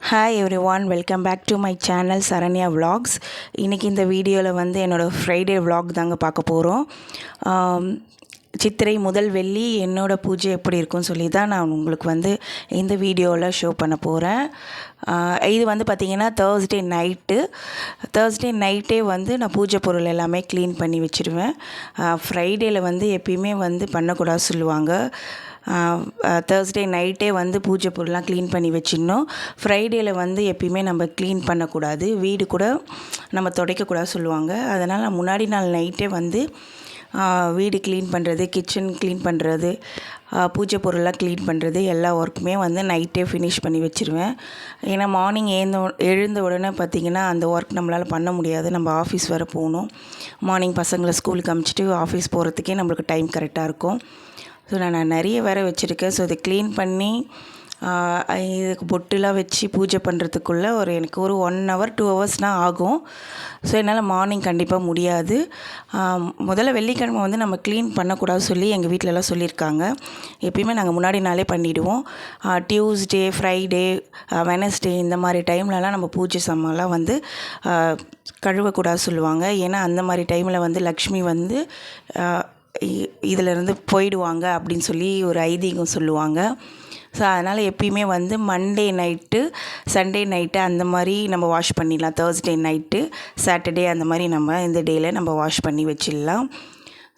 Hi everyone, welcome back to my channel Saranya vlogs. இன்றைக்கி இந்த வீடியோவில் வந்து என்னோடய ஃப்ரைடே விலாக் தாங்க பார்க்க போகிறோம். சித்திரை முதல் வெள்ளி என்னோடய பூஜை எப்படி இருக்கும்னு சொல்லி தான் நான் உங்களுக்கு வந்து இந்த வீடியோவில் ஷோ பண்ண போகிறேன். இது வந்து பார்த்திங்கன்னா தேர்ஸ்டே நைட்டே வந்து நான் பூஜை பொருள் எல்லாமே க்ளீன் பண்ணி வச்சுருவேன். ஃப்ரைடேயில் வந்து எப்பயுமே வந்து பண்ணக்கூடாது சொல்லுவாங்க. தேர்ஸ்டே நைட்டே வந்து பூஜை பொருள்லாம் க்ளீன் பண்ணி வச்சிடணும். ஃப்ரைடேயில் வந்து எப்பயுமே நம்ம க்ளீன் பண்ணக்கூடாது, வீடு கூட நம்ம துடைக்கக்கூடாது சொல்லுவாங்க. அதனால் நான் முன்னாடி நாள் நைட்டே வந்து வீடு க்ளீன் பண்ணுறது, கிச்சன் க்ளீன் பண்ணுறது, பூஜை பொருள்லாம் க்ளீன் பண்ணுறது எல்லா ஒர்க்குமே வந்து நைட்டே ஃபினிஷ் பண்ணி வச்சுருவேன். ஏன்னா மார்னிங் எழுந்த உடனே பார்த்திங்கன்னா அந்த ஒர்க் நம்மளால் பண்ண முடியாது. நம்ம ஆஃபீஸ் வர போகணும். மார்னிங் பசங்களை ஸ்கூலுக்கு அனுப்பிச்சிட்டு ஆஃபீஸ் போகிறதுக்கே நம்மளுக்கு டைம் கரெக்டாக இருக்கும். ஸோ நான் நிறைய வேறு வச்சுருக்கேன். ஸோ இதை க்ளீன் பண்ணி இதுக்கு பொட்டுலாம் வச்சு பூஜை பண்ணுறதுக்குள்ளே எனக்கு ஒரு 1 hour 2 hours ஆகும். ஸோ என்னால் மார்னிங் கண்டிப்பாக முடியாது. முதல்ல வெள்ளிக்கிழமை வந்து நம்ம க்ளீன் பண்ணக்கூடாது சொல்லி எங்கள் வீட்டிலலாம் சொல்லியிருக்காங்க. எப்பயுமே நாங்கள் முன்னாடி நாளே பண்ணிவிடுவோம். டியூஸ்டே, ஃப்ரைடே, வெனஸ்டே இந்த மாதிரி டைம்லலாம் நம்ம பூஜை சாமான்லாம் வந்து கழுவக்கூடாது சொல்லுவாங்க. ஏன்னா அந்த மாதிரி டைமில் வந்து லக்ஷ்மி வந்து இதிலேருந்து போயிடுவாங்க அப்படின்னு சொல்லி ஒரு ஐதீகம் சொல்லுவாங்க. ஸோ அதனால் எப்பயுமே வந்து மண்டே நைட்டு, சண்டே நைட்டு அந்த மாதிரி நம்ம வாஷ் பண்ணிடலாம். தேர்ஸ்டே நைட்டு, சாட்டர்டே அந்த மாதிரி நம்ம இந்த டேயில் நம்ம வாஷ் பண்ணி வச்சிடலாம்.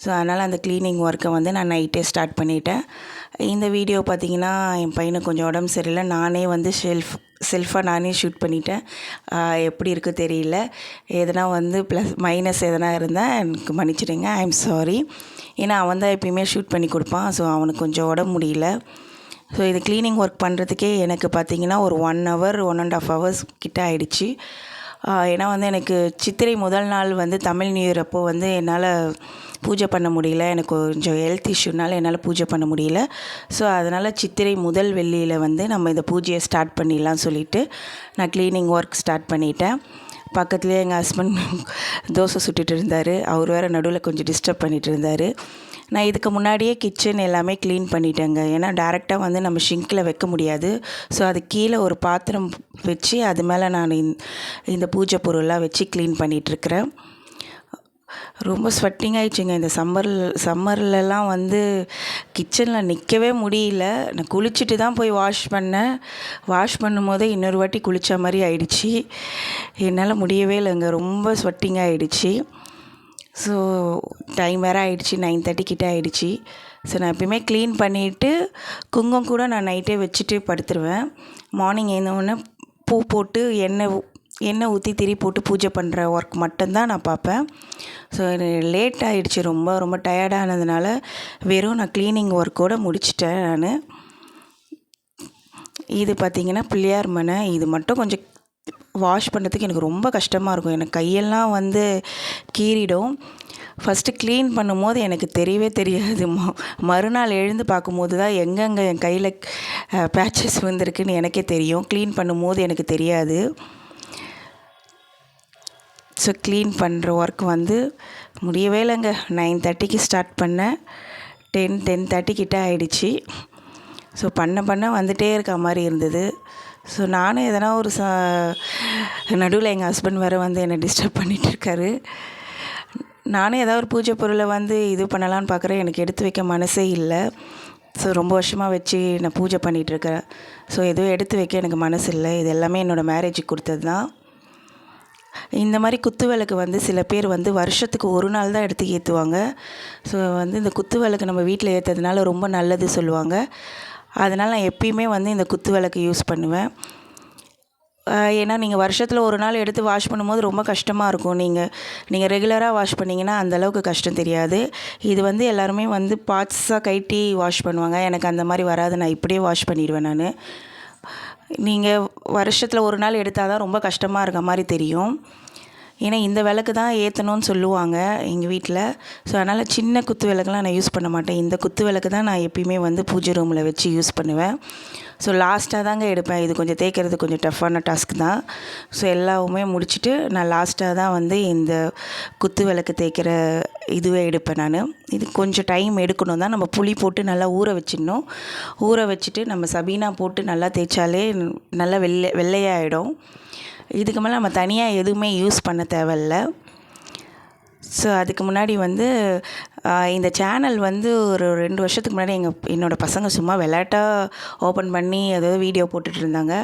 ஸோ அதனால் அந்த க்ளீனிங் ஒர்க்கை வந்து நான் நைட்டே ஸ்டார்ட் பண்ணிட்டேன். இந்த வீடியோ பார்த்திங்கன்னா என் பையனுக்கு கொஞ்சம் உடம்பு சரியில்லை. நானே வந்து செல்ஃபாக நானே ஷூட் பண்ணிட்டேன். எப்படி இருக்குது தெரியல. எதனா வந்து ப்ளஸ் மைனஸ் எதனா இருந்தால் எனக்கு மன்னிச்சிடுங்க, ஐ எம் சாரி. ஏன்னா அவன் தான் எப்பயுமே ஷூட் பண்ணி கொடுப்பான். ஸோ அவனுக்கு கொஞ்சம் உடம்பு முடியல. ஸோ இது க்ளீனிங் ஒர்க் பண்ணுறதுக்கே எனக்கு பார்த்திங்கன்னா ஒரு 1 hour 1.5 hours கிட்ட ஆகிடுச்சு. ஏன்னா வந்து எனக்கு சித்திரை முதல் நாள் வந்து தமிழ் நியூ இயர் அப்போது வந்து என்னால் பூஜை பண்ண முடியல. எனக்கு கொஞ்சம் ஹெல்த் இஷ்யூனால என்னால் பூஜை பண்ண முடியல. ஸோ அதனால் சித்திரை முதல் வெள்ளியில் வந்து நம்ம இந்த பூஜையை ஸ்டார்ட் பண்ணிடலாம்னு சொல்லிவிட்டு நான் க்ளீனிங் ஒர்க் ஸ்டார்ட் பண்ணிட்டேன். பக்கத்துலேயே எங்கள் ஹஸ்பண்ட் தோசை சுட்டுட்டு இருந்தார். அவர் வேறு நடுவில் கொஞ்சம் டிஸ்டர்ப் பண்ணிகிட்டு இருந்தார். நான் இதுக்கு முன்னாடியே கிச்சன் எல்லாமே க்ளீன் பண்ணிட்டேங்க. ஏன்னா டேரெக்டாக வந்து நம்ம ஷிங்கில் வைக்க முடியாது. ஸோ அது கீழே ஒரு பாத்திரம் வச்சு அது மேலே நான் இந்த பூஜை பொருள்லாம் வச்சு க்ளீன் பண்ணிகிட்ருக்கிறேன். ரொம்ப ஸ்வெட்டிங் ஆகிடுச்சிங்க. இந்த சம்மர்லலாம் வந்து கிச்சனில் நிற்கவே முடியல. நான் குளிச்சுட்டு தான் போய் வாஷ் பண்ணேன். வாஷ் பண்ணும்போதே இன்னொரு வாட்டி குளித்த மாதிரி ஆயிடுச்சு. என்னால் முடியவே இல்லைங்க. ரொம்ப ஸ்வெட்டிங் ஆகிடுச்சு. ஸோ டைம் வேறு ஆகிடுச்சி, 9:30 கிட்ட ஆகிடுச்சி. ஸோ நான் எப்பயுமே க்ளீன் பண்ணிவிட்டு குங்குமம் கூட நான் நைட்டே வச்சுட்டு படுத்துருவேன். மார்னிங் எழுந்தவுடனே பூ போட்டு எண்ணெய் ஊற்றி திரி போட்டு பூஜை பண்ணுற ஒர்க் மட்டும்தான் நான் பார்ப்பேன். ஸோ லேட் ஆகிடுச்சி. ரொம்ப ரொம்ப டயர்டானதுனால வெறும் நான் க்ளீனிங் ஒர்க்கோடு முடிச்சிட்டேன் நான். இது பார்த்திங்கன்னா பிள்ளையார் மனை. இது மட்டும் கொஞ்சம் வாஷ் பண்ணுறதுக்கு எனக்கு ரொம்ப கஷ்டமாக இருக்கும். எனக்கு கையெல்லாம் வந்து கீறிடும். ஃபஸ்ட்டு க்ளீன் பண்ணும்போது எனக்கு தெரியவே தெரியாது. மறுநாள் எழுந்து பார்க்கும்போது தான் எங்கெங்கே என் கையில் பேச்சஸ் வந்துருக்குன்னு எனக்கே தெரியும். க்ளீன் பண்ணும்போது எனக்கு தெரியாது. ஸோ க்ளீன் பண்ணுற ஒர்க் வந்து முடியவே இல்லைங்க. 9:30 ஸ்டார்ட் பண்ணேன். 10:30 கிட்ட ஆகிடுச்சி. ஸோ பண்ண வந்துகிட்டே இருக்க மாதிரி இருந்தது. ஸோ நானும் எதனா ஒரு நடுவில் எங்கள் ஹஸ்பண்ட் வேறு வந்து என்னை டிஸ்டர்ப் பண்ணிகிட்ருக்காரு. நானும் ஏதாவது ஒரு பூஜை பொருளை வந்து இது பண்ணலான்னு பார்க்குறேன். எனக்கு எடுத்து வைக்க மனசே இல்லை. ஸோ ரொம்ப வருஷமாக வச்சு நான் பூஜை பண்ணிகிட்ருக்கிறேன். ஸோ எதுவும் எடுத்து வைக்க எனக்கு மனசு இல்லை. இது எல்லாமே என்னோடய மேரேஜுக்கு கொடுத்தது தான். இந்த மாதிரி குத்து விளக்கு வந்து சில பேர் வந்து வருஷத்துக்கு ஒரு நாள் தான் எடுத்து ஏற்றுவாங்க. ஸோ வந்து இந்த குத்து விளக்கு நம்ம வீட்டில் ஏற்றுறதுனால ரொம்ப நல்லது சொல்லுவாங்க. அதனால் நான் எப்பயுமே வந்து இந்த குத்து விளக்கு யூஸ் பண்ணுவேன். ஏன்னா நீங்கள் வருஷத்தில் ஒரு நாள் எடுத்து வாஷ் பண்ணும்போது ரொம்ப கஷ்டமாக இருக்கும். நீங்கள் ரெகுலராக வாஷ் பண்ணிங்கன்னா அந்தளவுக்கு கஷ்டம் தெரியாது. இது வந்து எல்லாருமே வந்து பார்ட்ஸாக கட்டி வாஷ் பண்ணுவாங்க. எனக்கு அந்த மாதிரி வராது. நான் இப்படியே வாஷ் பண்ணிடுவேன் நான். நீங்கள் வருஷத்தில் ஒரு நாள் எடுத்தால் தான் ரொம்ப கஷ்டமாக இருக்க மாதிரி தெரியும். ஏன்னா இந்த விளக்கு தான் ஏற்றணும்னு சொல்லுவாங்க எங்கள் வீட்டில். ஸோ அதனால் சின்ன குத்து விளக்குலாம் நான் யூஸ் பண்ண மாட்டேன். இந்த குத்து விளக்கு தான் நான் எப்பயுமே வந்து பூஜை ரூமில் வச்சு யூஸ் பண்ணுவேன். ஸோ லாஸ்ட்டாக தாங்க எடுப்பேன். இது கொஞ்சம் தேய்க்கிறது கொஞ்சம் டஃப்பான டாஸ்க் தான். ஸோ எல்லாமே முடிச்சுட்டு நான் லாஸ்ட்டாக தான் வந்து இந்த குத்து விளக்கு தேய்க்கிற இதுவே எடுப்பேன் நான். இது கொஞ்சம் டைம் எடுக்கணும் தான். நம்ம புளி போட்டு நல்லா ஊற வச்சிடணும். ஊற வச்சுட்டு நம்ம சபீனா போட்டு நல்லா தேய்ச்சாலே நல்லா வெள்ளையாகிடும். இதுக்கு மேலே நம்ம தனியாக எதுவுமே யூஸ் பண்ண தேவையில்ல. ஸோ அதுக்கு முன்னாடி வந்து இந்த சேனல் வந்து ஒரு 2 வருஷத்துக்கு முன்னாடி என்னோடய பசங்க சும்மா விளையாட்டாக ஓப்பன் பண்ணி ஏதாவது வீடியோ போட்டுட்டு இருந்தாங்க.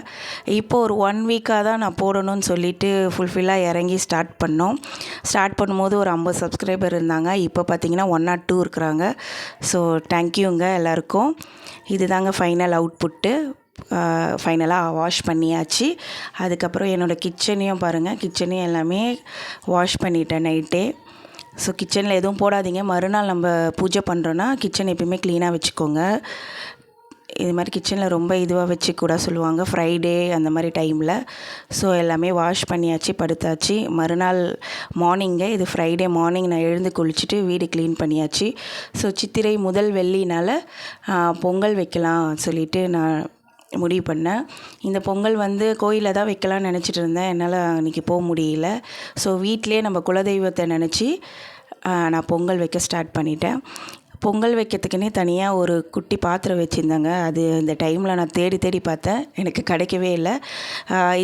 இப்போ ஒரு 1 வீக்காக தான் நான் போடணும்னு சொல்லிட்டு ஃபுல்ஃபில்லாக இறங்கி ஸ்டார்ட் பண்ணும்போது ஒரு 50 சப்ஸ்கிரைபர் இருந்தாங்க. இப்போ பார்த்திங்கன்னா 102 இருக்கிறாங்க. ஸோ தேங்க்யூங்க எல்லாருக்கும். இது தாங்க ஃபைனல் அவுட்புட்டு. ஃபைனலாக வாஷ் பண்ணியாச்சு. அதுக்கப்புறம் என்னோடய கிச்சனையும் பாருங்கள், கிச்சனையும் எல்லாமே வாஷ் பண்ணிட்டேன் நைட்டே. ஸோ கிச்சனில் எதுவும் போடாதீங்க. மறுநாள் நம்ம பூஜை பண்ணுறோன்னா கிச்சன் எப்பயுமே க்ளீனாக வச்சுக்கோங்க. இது மாதிரி கிச்சனில் ரொம்ப இதுவாக வச்சுக்கூட சொல்லுவாங்க ஃப்ரைடே அந்த மாதிரி டைமில். ஸோ எல்லாமே வாஷ் பண்ணியாச்சு, படுத்தாச்சு. மறுநாள் மார்னிங்கே, இது ஃப்ரைடே மார்னிங் நான் எழுந்து குளிச்சுட்டு வீடு க்ளீன் பண்ணியாச்சு. ஸோ சித்திரை முதல் வெள்ளினால் பொங்கல் வைக்கலாம் சொல்லிவிட்டு நான் முடிவு பண்ணேன். இந்த பொங்கல் வந்து கோயிலில் தான் வைக்கலாம்னு நினச்சிட்டு இருந்தேன். என்னால் அன்றைக்கி போக முடியல. ஸோ வீட்டிலே நம்ம குலதெய்வத்தை நினச்சி நான் பொங்கல் வைக்க ஸ்டார்ட் பண்ணிட்டேன். பொங்கல் வைக்கிறதுக்குன்னே தனியாக ஒரு குட்டி பாத்திரம் வச்சுருந்தாங்க. அது இந்த டைமில் நான் தேடி பார்த்தேன், எனக்கு கிடைக்கவே இல்லை.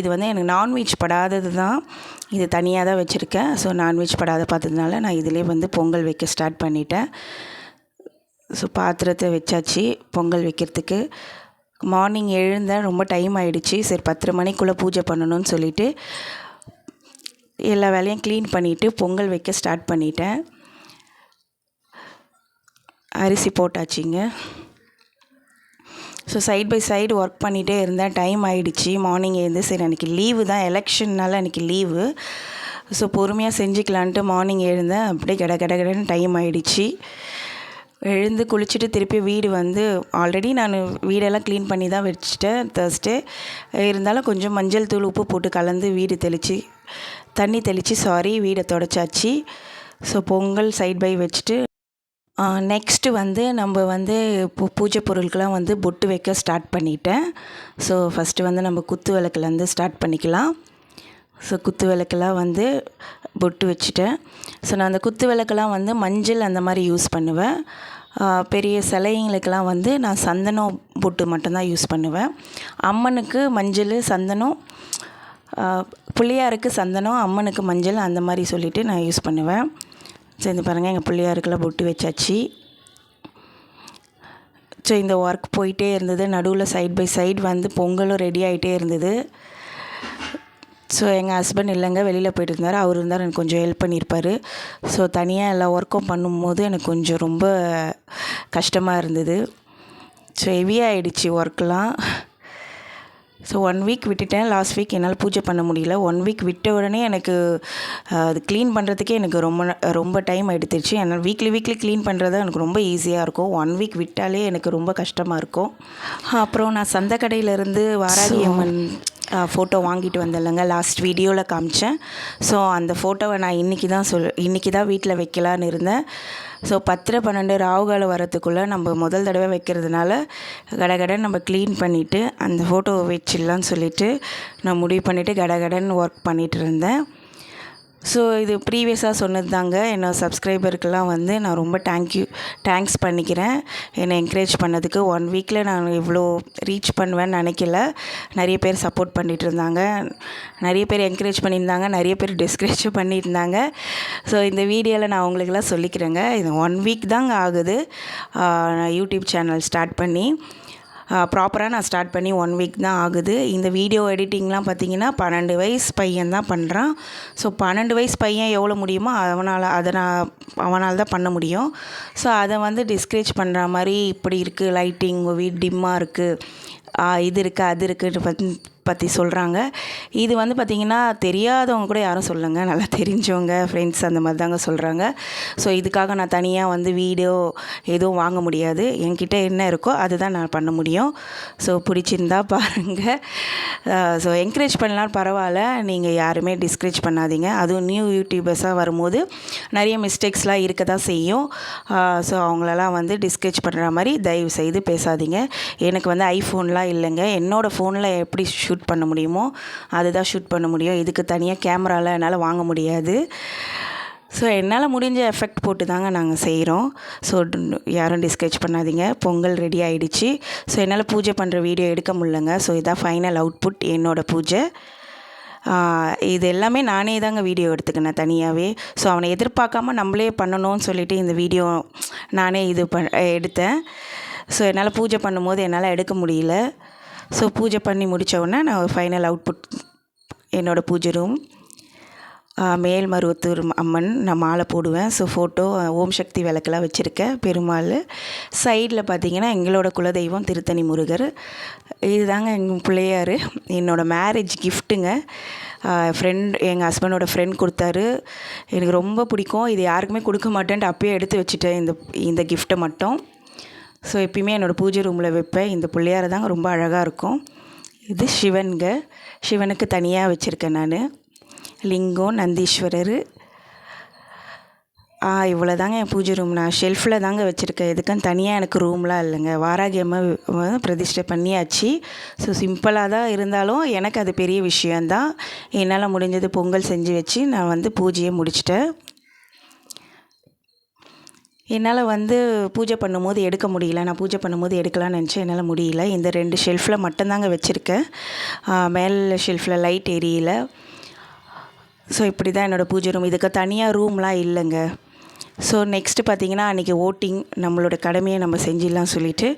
இது வந்து எனக்கு நான்வெஜ் படாதது தான். இது தனியாக தான் வச்சுருக்கேன். ஸோ நான்வெஜ் படாத பார்த்ததுனால நான் இதிலே வந்து பொங்கல் வைக்க ஸ்டார்ட் பண்ணிட்டேன். ஸோ பாத்திரத்தை வச்சாச்சு பொங்கல் வைக்கிறதுக்கு. மார்னிங் எழுந்தேன், ரொம்ப டைம் ஆகிடுச்சு. சரி 10 மணிக்குள்ளே பூஜை பண்ணணும்னு சொல்லிவிட்டு எல்லா வேலையும் க்ளீன் பண்ணிவிட்டு பொங்கல் வைக்க ஸ்டார்ட் பண்ணிட்டேன். அரிசி போட்டாச்சுங்க. So side by side work பண்ணிகிட்டே இருந்தேன். டைம் ஆகிடுச்சு. மார்னிங் எழுந்து சரி அன்றைக்கி லீவு தான், எலெக்ஷன்னால் அன்றைக்கி லீவு. ஸோ பொறுமையாக செஞ்சுக்கலான்ட்டு மார்னிங் எழுந்தேன். அப்படியே கடன்னு டைம் ஆகிடுச்சு. எழுந்து குளிச்சுட்டு திருப்பி வீடு வந்து ஆல்ரெடி நான் வீடெல்லாம் க்ளீன் பண்ணி தான் வச்சுட்டேன் தேர்ஸ்டே. இருந்தாலும் கொஞ்சம் மஞ்சள் தூள் உப்பு போட்டு கலந்து தண்ணி தெளித்து வீடை தொடச்சாச்சு. ஸோ பொங்கல் சைட் பை வச்சுட்டு நெக்ஸ்ட்டு வந்து நம்ம வந்து பூஜை பொருட்கள்லாம் வந்து பொட்டு வைக்க ஸ்டார்ட் பண்ணிட்டேன். ஸோ ஃபஸ்ட்டு வந்து நம்ம குத்து விளக்குலேருந்து ஸ்டார்ட் பண்ணிக்கலாம். ஸோ குத்து விளக்கெல்லாம் வந்து பொட்டு வச்சுட்டேன். ஸோ நான் அந்த குத்து விளக்கெல்லாம் வந்து மஞ்சள் அந்த மாதிரி யூஸ் பண்ணுவேன். பெரிய சிலைங்களுக்கெல்லாம் வந்து நான் சந்தனம் பொட்டு மட்டும்தான் யூஸ் பண்ணுவேன். அம்மனுக்கு மஞ்சள், சந்தனம், பிள்ளையாருக்கு சந்தனம், அம்மனுக்கு மஞ்சள் அந்த மாதிரி சொல்லிவிட்டு நான் யூஸ் பண்ணுவேன். சரி பாருங்கள், எங்கள் பிள்ளையாருக்கெல்லாம் பொட்டு வச்சாச்சு. ஸோ இந்த ஒர்க் போயிட்டே இருந்தது. நடுவில் சைட் பை சைடு வந்து பொங்கலும் ரெடி ஆகிட்டே இருந்தது. ஸோ எங்கள் ஹஸ்பண்ட் இல்லைங்க, வெளியில் போய்ட்டு இருந்தார். அவர் இருந்தார், எனக்கு கொஞ்சம் ஹெல்ப் பண்ணியிருப்பார். ஸோ தனியாக எல்லா ஒர்க்கும் பண்ணும்போது எனக்கு கொஞ்சம் ரொம்ப கஷ்டமாக இருந்தது. ஸோ ஹெவியாக ஆகிடுச்சு ஒர்க்கெலாம். ஸோ 1 வீக் விட்டுட்டேன். லாஸ்ட் வீக் என்னால் பூஜை பண்ண முடியல. 1 வீக் விட்ட உடனே எனக்கு அது க்ளீன் பண்ணுறதுக்கே எனக்கு ரொம்ப டைம் எடுத்துருச்சு. என்னால் வீக்லி க்ளீன் பண்ணுறது எனக்கு ரொம்ப ஈஸியாக இருக்கும். 1 வீக் விட்டாலே எனக்கு ரொம்ப கஷ்டமாக இருக்கும். அப்புறம் நான் சந்தை கடையிலேருந்து வாராகி அம்மன் ஃபோட்டோ வாங்கிட்டு வந்தேன்லங்க, லாஸ்ட் வீடியோவில் காமிச்சேன். ஸோ அந்த ஃபோட்டோவை நான் இன்றைக்கி தான் வீட்டில் வைக்கலான்னு இருந்தேன். ஸோ 10-12 ராவுகாலம் வரத்துக்குள்ளே நம்ம முதல் தடவை வைக்கிறதுனால கடகடன் நம்ம க்ளீன் பண்ணிவிட்டு அந்த ஃபோட்டோவை வச்சிடலான்னு சொல்லிவிட்டு நான் முடிவு பண்ணிவிட்டு கடகடன் ஒர்க் பண்ணிகிட்டு இருந்தேன். ஸோ இது ப்ரீவியஸாக சொன்னது தாங்க. என்னோடய சப்ஸ்கிரைபருக்கெல்லாம் வந்து நான் ரொம்ப தேங்க்ஸ் பண்ணிக்கிறேன். என்னை என்கரேஜ் பண்ணதுக்கு. 1 வீக்கில் நான் இவ்வளோ ரீச் பண்ணுவேன்னு நினைக்கல. நிறைய பேர் சப்போர்ட் பண்ணிகிட்டு இருந்தாங்க, நிறைய பேர் என்கரேஜ் பண்ணியிருந்தாங்க, நிறைய பேர் டிஸ்கரேஜும் பண்ணியிருந்தாங்க. ஸோ இந்த வீடியோவில் நான் உங்களுக்கெல்லாம் சொல்லிக்கிறேங்க. இது 1 வீக் தாங்க ஆகுது நான் யூடியூப் சேனல் ஸ்டார்ட் பண்ணி. ப்ராப்பராக நான் ஸ்டார்ட் பண்ணி 1 வீக் தான் ஆகுது. இந்த வீடியோ எடிட்டிங்லாம் பார்த்திங்கன்னா 12 வயசு பையன் தான் பண்ணுறான். ஸோ 12 வயசு பையன் எவ்வளோ முடியுமோ அவனால் தான் பண்ண முடியும். ஸோ அதை வந்து டிஸ்கரேஜ் பண்ணுற மாதிரி இப்படி இருக்குது, லைட்டிங் உங்கள் வீடு டிம்மாக இருக்குது, இது இருக்குது அது இருக்குன்னு பற்றி சொல்கிறாங்க. இது வந்து பார்த்திங்கன்னா தெரியாதவங்க கூட யாரும் சொல்லுங்க, நல்லா தெரிஞ்சவங்க ஃப்ரெண்ட்ஸ் அந்த மாதிரி தாங்க சொல்கிறாங்க. ஸோ இதுக்காக நான் தனியாக வந்து வீடியோ எதுவும் வாங்க முடியாது. என்கிட்ட என்ன இருக்கோ அதுதான் நான் பண்ண முடியும். ஸோ பிடிச்சிருந்தா பாருங்கள். ஸோ என்கரேஜ் பண்ணலாம் பரவாயில்ல, நீங்கள் யாருமே டிஸ்கரேஜ் பண்ணாதீங்க. அதுவும் நியூ யூடியூபர்ஸாக வரும்போது நிறைய மிஸ்டேக்ஸ்லாம் இருக்க தான் செய்யும். ஸோ அவங்களெல்லாம் வந்து டிஸ்கரேஜ் பண்ணுற மாதிரி தயவு செய்து பேசாதீங்க. எனக்கு வந்து ஐஃபோன்லாம் இல்லைங்க. என்னோடய ஃபோனில் எப்படி ஷூட் பண்ண முடியுமோ அதுதான் ஷூட் பண்ண முடியும். இதுக்கு தனியாக கேமராலாம் என்னால் வாங்க முடியாது. ஸோ என்னால் முடிஞ்ச எஃபெக்ட் போட்டு தாங்க நாங்கள் செய்கிறோம். ஸோ யாரும் டிஸ்கரேஜ் பண்ணாதீங்க. பொங்கல் ரெடி ஆகிடுச்சு. ஸோ என்னால் பூஜை பண்ணுற வீடியோ எடுக்க முடியலங்க. ஸோ இதான் ஃபைனல் அவுட்புட் என்னோடய பூஜை. இது எல்லாமே நானே தாங்க வீடியோ எடுத்துக்கினேன் தனியாகவே. ஸோ அவனை எதிர்பார்க்காம நம்மளே பண்ணணும்னு சொல்லிவிட்டு இந்த வீடியோ நானே எடுத்தேன். ஸோ என்னால் பூஜை பண்ணும்போது என்னால் எடுக்க முடியல. ஸோ பூஜை பண்ணி முடித்தவுடனே நான் ஃபைனல் அவுட்புட் என்னோடய பூஜை ரூம். மேல்மருவத்தூர் அம்மன் நான் மாலை போடுவேன். ஸோ ஃபோட்டோ ஓம் சக்தி விளக்கெல்லாம் வச்சுருக்கேன். பெருமாள் சைடில் பார்த்திங்கன்னா எங்களோட குலதெய்வம் திருத்தணி முருகர். இதுதாங்க எங்கள் பிள்ளையார். என்னோடய மேரேஜ் கிஃப்ட்டுங்க. எங்கள் ஹஸ்பண்டோட ஃப்ரெண்ட் கொடுத்தாரு. எனக்கு ரொம்ப பிடிக்கும். இது யாருக்குமே கொடுக்க மாட்டேன்ட்டு அப்பயே எடுத்து வச்சுட்டேன் இந்த கிஃப்ட்டை மட்டும். ஸோ எப்பயுமே என்னோடய பூஜை ரூமில் வைப்பேன். இந்த பிள்ளையார் தாங்க ரொம்ப அழகாக இருக்கும். இது சிவனுங்க. சிவனுக்கு தனியாக வச்சுருக்கேன் நான். லிங்கம், நந்தீஸ்வரர். இவ்வளோ தாங்க என் பூஜை ரூம். நான் ஷெல்ஃபில் தாங்க வச்சுருக்கேன். எதுக்குன்னு தனியாக எனக்கு ரூம்லாம் இல்லைங்க. வாராகி அம்மா பிரதிஷ்டை பண்ணியாச்சு. ஸோ சிம்பிளாக தான் இருந்தாலும் எனக்கு அது பெரிய விஷயந்தான். என்னால் முடிஞ்சது பொங்கல் செஞ்சு வச்சு நான் பூஜையை முடிச்சிட்டேன். என்னால் பூஜை பண்ணும்போது எடுக்க முடியல. நான் பூஜை பண்ணும்போது எடுக்கலாம்னு நினச்சேன். என்னால் முடியல. இந்த 2 ஷெல்ஃபில் மட்டும்தாங்க வச்சுருக்கேன். மேலே ஷெல்ஃபில் லைட் எரியல. ஸோ இப்படி தான் என்னோடய பூஜை ரூம். இதுக்கு தனியாக ரூம்லாம் இல்லைங்க. ஸோ நெக்ஸ்ட்டு பார்த்திங்கன்னா அன்றைக்கி ஓட்டிங். நம்மளோட கடமையை நம்ம செஞ்சிடலாம் சொல்லிவிட்டு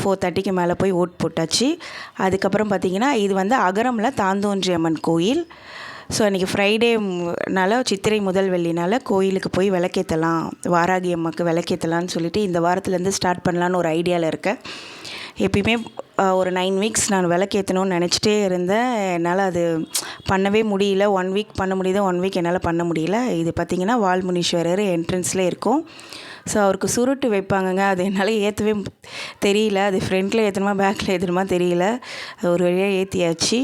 4:30க்கு மேலே போய் ஓட் போட்டாச்சு. அதுக்கப்புறம் பார்த்திங்கன்னா இது அகரமில் தாந்தோன்றி அம்மன் கோயில். ஸோ அன்றைக்கி ஃப்ரைடேனால சித்திரை முதல் வெள்ளினால் கோயிலுக்கு போய் விளக்கேற்றலாம், வாராகி அம்மாவுக்கு விளக்கேற்றலான்னு சொல்லிவிட்டு இந்த வாரத்துலேருந்து ஸ்டார்ட் பண்ணலான்னு ஒரு ஐடியாவில் இருக்கேன். எப்பயுமே ஒரு 9 வீக்ஸ் நான் விளக்கேற்றணும்னு நினச்சிட்டே இருந்தேன். என்னால் அது பண்ணவே முடியல. 1 வீக் பண்ண முடியுது, 1 வீக் என்னால் பண்ண முடியல. இது பார்த்திங்கன்னா வால்முனீஸ்வரர் என்ட்ரன்ஸில் இருக்கும். ஸோ அவருக்கு சுருட்டு வைப்பாங்கங்க. அது என்னால் ஏற்றவே தெரியல. அது ஃப்ரண்ட்டில் ஏற்றணுமா பேக்கில் ஏற்றணுமா தெரியல. அது ஒரு வழியாக ஏற்றியாச்சு.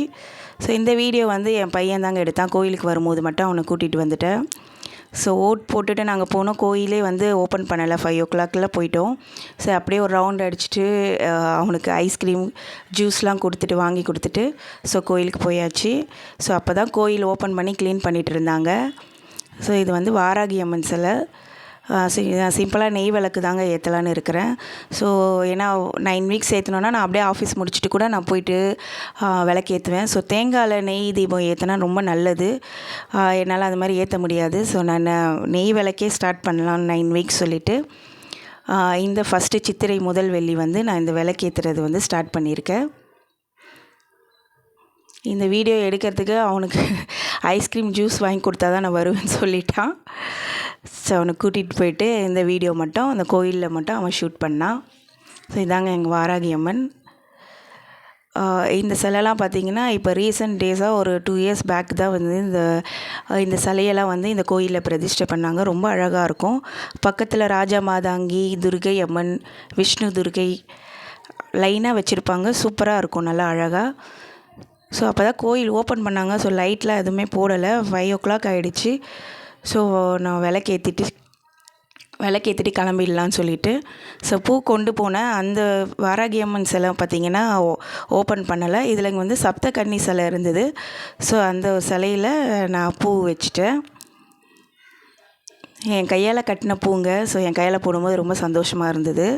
ஸோ இந்த வீடியோ என் பையன் தாங்க எடுத்தான். கோயிலுக்கு வரும்போது மட்டும் அவனை கூட்டிகிட்டு வந்துட்டேன். ஸோ ஓட் போட்டுட்டு நாங்கள் போனோம். கோயிலே ஓப்பன் பண்ணலை. 5 o'clock போயிட்டோம். ஸோ அப்படியே ஒரு ரவுண்ட் அடிச்சுட்டு அவனுக்கு ஐஸ்கிரீம் ஜூஸ்லாம் வாங்கி கொடுத்துட்டு ஸோ கோயிலுக்கு போயாச்சு. ஸோ அப்போ தான் கோயில் ஓப்பன் பண்ணி க்ளீன் பண்ணிகிட்டு இருந்தாங்க. ஸோ இது வாராகி அம்மன் சிலை. சிம்பிளாக நெய் விளக்கு தாங்க ஏற்றலான்னு இருக்கிறேன். ஸோ ஏன்னா 9 வீக்ஸ் ஏற்றினோன்னா நான் அப்படியே ஆஃபீஸ் முடிச்சுட்டு கூட நான் போயிட்டு விளக்கு ஏற்றுவேன். ஸோ தேங்காயில் நெய் தீபம் ஏற்றினா ரொம்ப நல்லது. என்னால் அது மாதிரி ஏற்ற முடியாது. ஸோ நான் நெய் விளக்கே ஸ்டார்ட் பண்ணலான்னு 9 வீக்ஸ் சொல்லிவிட்டு இந்த ஃபஸ்ட்டு சித்திரை முதல் வெள்ளி நான் இந்த விளக்கு ஏற்றுறது ஸ்டார்ட் பண்ணியிருக்கேன். இந்த வீடியோ எடுக்கிறதுக்கு அவனுக்கு ஐஸ்கிரீம் ஜூஸ் வாங்கி கொடுத்தா தான் நான் வருவேன்னு சொல்லிட்டான். ஸோ அவனை கூட்டிகிட்டு போயிட்டு இந்த வீடியோ மட்டும் அந்த கோயிலில் மட்டும் அவன் ஷூட் பண்ணான். ஸோ இதாங்க எங்கள் வாராகி அம்மன். இந்த சிலைலாம் பார்த்திங்கன்னா இப்போ ரீசெண்ட் டேஸாக ஒரு 2 years பேக் தான் இந்த சிலையெல்லாம் இந்த கோயிலில் பிரதிஷ்டை பண்ணாங்க. ரொம்ப அழகாக இருக்கும். பக்கத்தில் ராஜா மாதாங்கி, துர்கை அம்மன், விஷ்ணு துர்கை லைனாக வச்சுருப்பாங்க. சூப்பராக இருக்கும், நல்லா அழகாக. ஸோ அப்போ தான் கோயில் ஓப்பன் பண்ணாங்க. ஸோ லைட்லாம் எதுவுமே போடலை. 5 o'clock ஆகிடுச்சு. ஸோ நான் விளக்கேற்றிட்டு கிளம்பிடலான்னு சொல்லிவிட்டு ஸோ பூ கொண்டு போனேன். அந்த வாராகி அம்மன் சிலை பார்த்திங்கன்னா ஓப்பன் பண்ணலை. இதில் சப்த கன்னி சிலை இருந்தது. ஸோ அந்த சிலையில் நான் பூ வச்சுட்டேன். என் கையால் கட்டின பூங்க. ஸோ என் கையால் போடும்போது ரொம்ப சந்தோஷமாக இருந்தது.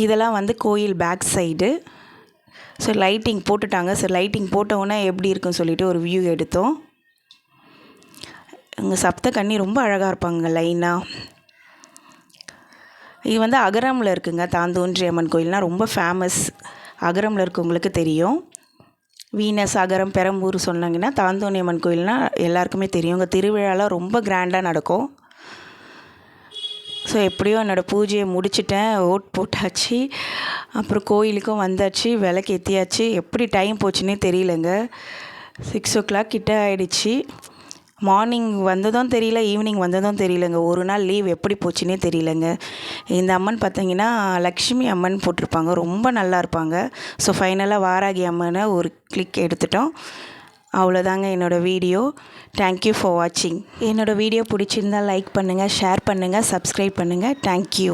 இதெல்லாம் கோயில் பேக் சைடு. ஸோ லைட்டிங் போட்டுட்டாங்க. ஸோ லைட்டிங் போட்டவுடனே எப்படி இருக்குன்னு சொல்லிவிட்டு ஒரு வியூ எடுத்தோம். இங்கே சப்த கன்னி ரொம்ப அழகாக இருப்பாங்க லைனாக. இது அகரமில் இருக்குங்க. தாந்தோன்றி அம்மன் கோயில்னால் ரொம்ப ஃபேமஸ். அகரமில் இருக்கவங்களுக்கு தெரியும். வீனஸ், அகரம், பெரம்பூர் சொன்னாங்கன்னா தாந்தோணி அம்மன் கோயில்னால் எல்லாருக்குமே தெரியும். இங்கே திருவிழாலாம் ரொம்ப கிராண்டாக நடக்கும். ஸோ எப்படியோ என்னோடய பூஜையை முடிச்சிட்டேன். ஓட் போட்டாச்சு. அப்புறம் கோயிலுக்கும் வந்தாச்சு. விளக்கு ஏற்றியாச்சு. எப்படி டைம் போச்சுன்னே தெரியலங்க. 6 o'clock கிட்ட ஆகிடுச்சு. மார்னிங் வந்ததும் தெரியல, ஈவினிங் வந்ததும் தெரியலங்க. ஒரு நாள் லீவ் எப்படி போச்சுன்னே தெரியலங்க. இந்த அம்மன் பார்த்திங்கன்னா லக்ஷ்மி அம்மன் போட்டிருப்பாங்க. ரொம்ப நல்லா இருப்பாங்க. ஸோ ஃபைனலாக வாராகி அம்மனை ஒரு கிளிக் எடுத்துட்டோம். அவ்வளோதாங்க என்னோடய வீடியோ. தேங்க்யூ ஃபார் வாட்சிங். என்னோடய வீடியோ பிடிச்சிருந்தால் லைக் பண்ணுங்கள், ஷேர் பண்ணுங்கள், சப்ஸ்கிரைப் பண்ணுங்கள். தேங்க்யூ.